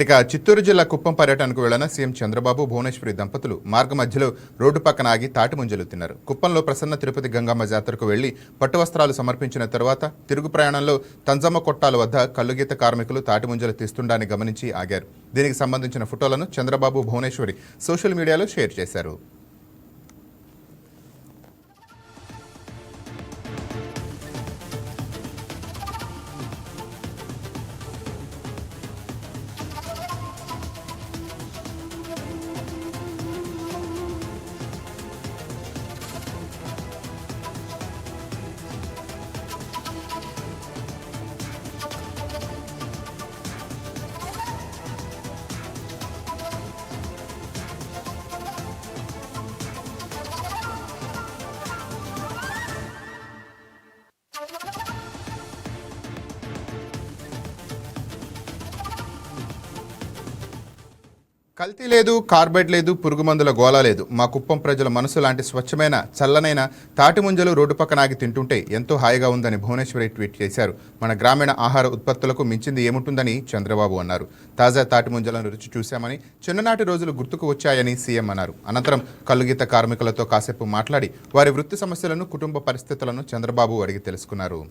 ఇక చిత్తూరు జిల్లా కుప్పం పర్యటనకు వెళ్లిన సీఎం చంద్రబాబు భువనేశ్వరి దంపతులు మార్గ మధ్యలో రోడ్డు పక్కన ఆగి తాటి ముంజలు తిన్నారు. కుప్పంలో ప్రసన్న తిరుపతి గంగమ్మ జాతరకు వెళ్లి పట్టు వస్త్రాలు సమర్పించిన తర్వాత తిరుగు ప్రయాణంలో తంజమ్మ కొట్టాల వద్ద కల్లుగీత కార్మికులు తాటి ముంజలు తీస్తుండడాన్ని గమనించి ఆగారు. దీనికి సంబంధించిన ఫోటోలను చంద్రబాబు భువనేశ్వరి సోషల్ మీడియాలో షేర్ చేశారు. కల్తీ లేదు, కార్బైడ్ లేదు, పురుగు మందుల గోళ లేదు. మా కుప్పం ప్రజల మనసు లాంటి స్వచ్ఛమైన చల్లనైన తాటి ముంజలు రోడ్డు పక్కన ఆగి తింటుంటే ఎంతో హాయిగా ఉందని భువనేశ్వరి ట్వీట్ చేశారు. మన గ్రామీణ ఆహార ఉత్పత్తులకు మించింది ఏముంటుందని చంద్రబాబు అన్నారు. తాజా తాటి ముంజలను రుచి చూశామని, చిన్ననాటి రోజులు గుర్తుకు వచ్చాయని సీఎం అన్నారు. అనంతరం కల్లుగీత కార్మికులతో కాసేపు మాట్లాడి వారి వృత్తి సమస్యలను, కుటుంబ పరిస్థితులను చంద్రబాబు అడిగి తెలుసుకున్నారు.